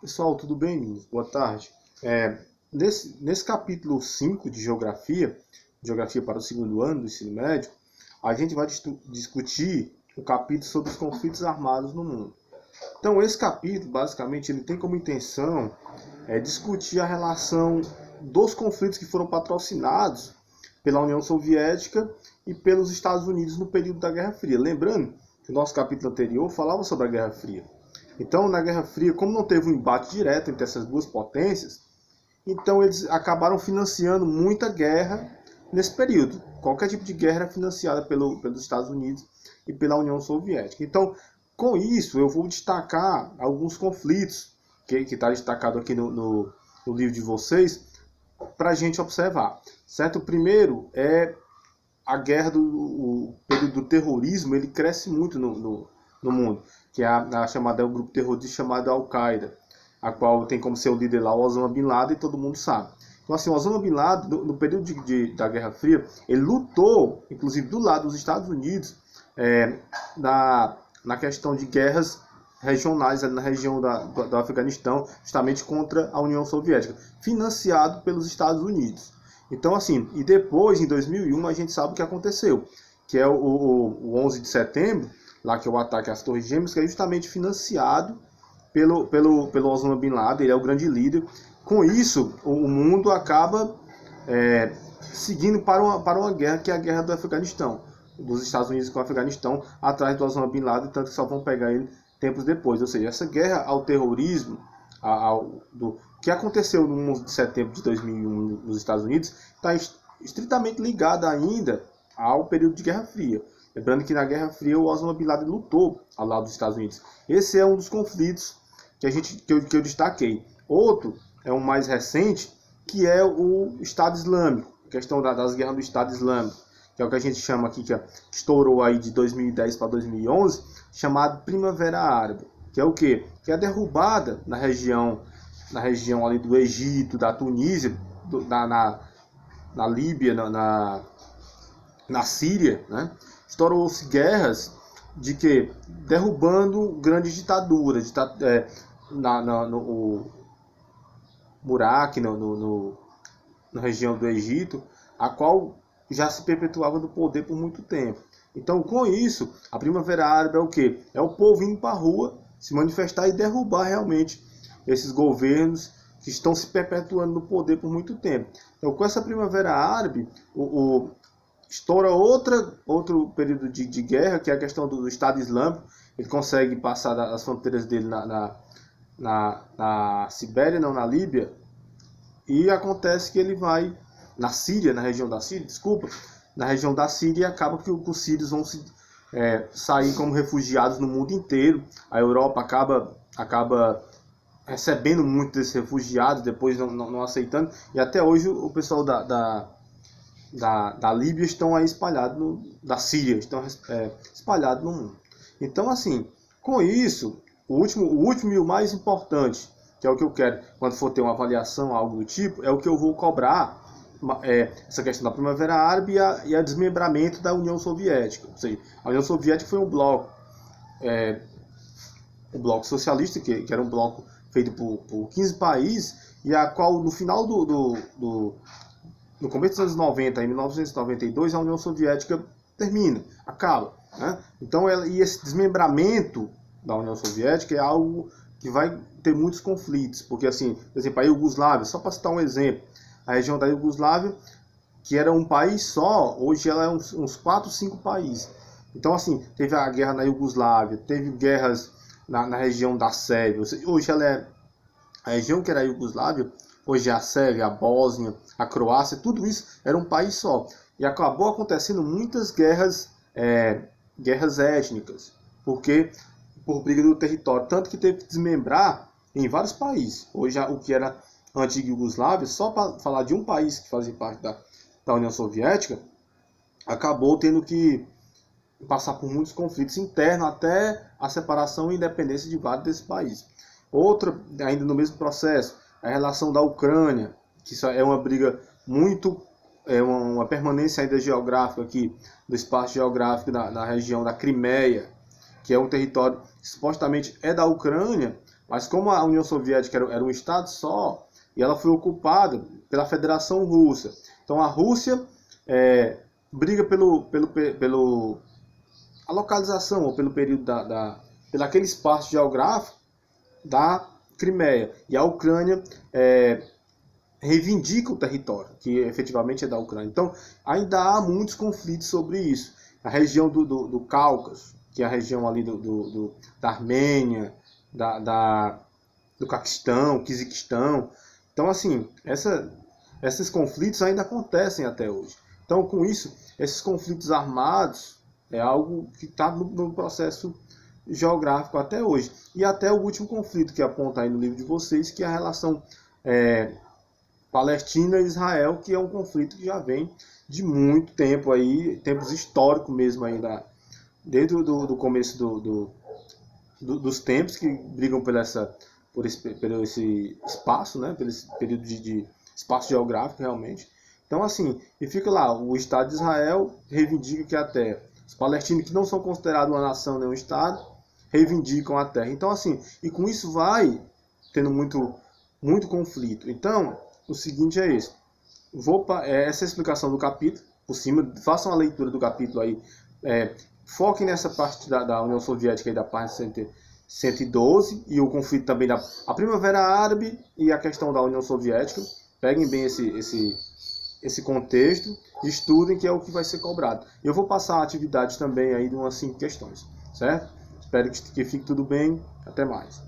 Pessoal, tudo bem, meninos? Boa tarde. Nesse capítulo 5 de Geografia para o segundo ano do ensino médio, a gente vai discutir o capítulo sobre os conflitos armados no mundo. Então, esse capítulo, basicamente, ele tem como intenção discutir a relação dos conflitos que foram patrocinados pela União Soviética e pelos Estados Unidos no período da Guerra Fria. Lembrando que o nosso capítulo anterior falava sobre a Guerra Fria. Então, na Guerra Fria, como não teve um embate direto entre essas duas potências, então eles acabaram financiando muita guerra nesse período. Qualquer tipo de guerra era financiada pelos Estados Unidos e pela União Soviética. Então, com isso, eu vou destacar alguns conflitos que está destacado aqui no livro de vocês para a gente observar. Certo? O primeiro é a guerra o período do terrorismo, ele cresce muito no mundo, que é a chamada, é um grupo terrorista chamado Al-Qaeda, a qual tem como seu líder lá o Osama Bin Laden, e todo mundo sabe. Então, assim, o Osama Bin Laden, no período da Guerra Fria, ele lutou, inclusive do lado dos Estados Unidos, na questão de guerras regionais, ali na região do Afeganistão, justamente contra a União Soviética, financiado pelos Estados Unidos. Então, assim, e depois, em 2001, a gente sabe o que aconteceu, que é o 11 de setembro, lá que é o ataque às Torres Gêmeas, que é justamente financiado pelo Osama Bin Laden, ele é o grande líder. Com isso, o mundo acaba seguindo para uma guerra, que é a guerra do Afeganistão, dos Estados Unidos com o Afeganistão, atrás do Osama Bin Laden, tanto que só vão pegar ele tempos depois. Ou seja, essa guerra ao terrorismo, do que aconteceu no 11 de setembro de 2001 nos Estados Unidos, está estritamente ligada ainda ao período de Guerra Fria. Lembrando que na Guerra Fria o Osama Bin Laden lutou ao lado dos Estados Unidos. Esse é um dos conflitos que eu destaquei. Outro é um mais recente, que é o Estado Islâmico, a questão das guerras do Estado Islâmico, que é o que a gente chama aqui, que estourou aí de 2010 para 2011, chamado Primavera Árabe, que é o quê? Que é a derrubada na região ali do Egito, da Tunísia, na Líbia, na Síria, né? Estourou-se guerras de que derrubando grandes ditaduras, no Iraque, na região do Egito, a qual já se perpetuava no poder por muito tempo. Então, com isso, a Primavera Árabe é o quê? É o povo indo para a rua se manifestar e derrubar realmente esses governos que estão se perpetuando no poder por muito tempo. Então, com essa Primavera Árabe, estoura outro período de guerra, que é a questão do Estado Islâmico. Ele consegue passar as fronteiras dele na Sibéria, não, na Líbia, e acontece que ele vai na Síria, na região da Síria, na região da Síria, acaba que os sírios vão sair como refugiados no mundo inteiro. A Europa acaba recebendo muito desses refugiados, depois não aceitando, e até hoje o pessoal da Líbia estão aí espalhados, da Síria, estão espalhados no mundo. Então, assim, com isso, o último e o mais importante, que é o que eu quero, quando for ter uma avaliação, algo do tipo, é o que eu vou cobrar, essa questão da Primavera Árabe e a desmembramento da União Soviética. Ou seja, a União Soviética foi um bloco socialista, que era um bloco feito por 15 países, e a qual, no final no começo dos anos 90, em 1992, a União Soviética acaba. Né? Então, e esse desmembramento da União Soviética é algo que vai ter muitos conflitos, porque, assim, por exemplo, a Iugoslávia, só para citar um exemplo, a região da Iugoslávia, que era um país só, hoje ela é uns 4, 5 países. Então, assim, teve a guerra na Iugoslávia, teve guerras na região da Sérvia, hoje ela é a região que era a Iugoslávia, hoje é a Sérvia, a Bósnia, a Croácia, tudo isso era um país só. E acabou acontecendo muitas guerras étnicas, porque por briga do território, tanto que teve que desmembrar em vários países. Hoje o que era a antiga Iugoslávia, só para falar de um país que fazia parte da União Soviética, acabou tendo que passar por muitos conflitos internos até a separação e independência de vários desses países. Outra, ainda no mesmo processo, a relação da Ucrânia, que isso é uma briga uma permanência ainda geográfica aqui, do espaço geográfico na região da Crimeia, que é um território que supostamente é da Ucrânia, Mas como a União Soviética era um estado só, e ela foi ocupada pela Federação Russa. Então a Rússia briga pelo a localização, ou pelo período pelo aquele espaço geográfico da Crimeia. E a Ucrânia reivindica o território, que efetivamente é da Ucrânia. Então, ainda há muitos conflitos sobre isso. A região do Cáucaso, que é a região ali da Armênia, do Caquistão, Quizquistão. Então, assim, esses conflitos ainda acontecem até hoje. Então, com isso, esses conflitos armados é algo que está no processo geográfico até hoje. E até o último conflito que aponta aí no livro de vocês, que é a relação Palestina e Israel, que é um conflito que já vem de muito tempo aí, tempos históricos mesmo aí, desde do começo dos tempos que brigam por esse espaço, né, por esse período de espaço geográfico realmente. Então assim, e fica lá, o Estado de Israel reivindica que a terra. Os palestinos, que não são considerados uma nação nem um Estado, reivindicam a terra. Então assim, e com isso vai tendo muito conflito. Então, o seguinte é esse. Essa é a explicação do capítulo, por cima, façam a leitura do capítulo aí, foquem nessa parte da União Soviética e da página 112, e o conflito também a Primavera Árabe e a questão da União Soviética. Peguem bem esse contexto, estudem, que é o que vai ser cobrado. Eu vou passar a atividade também aí de umas 5 questões, certo? Espero que fique tudo bem, até mais.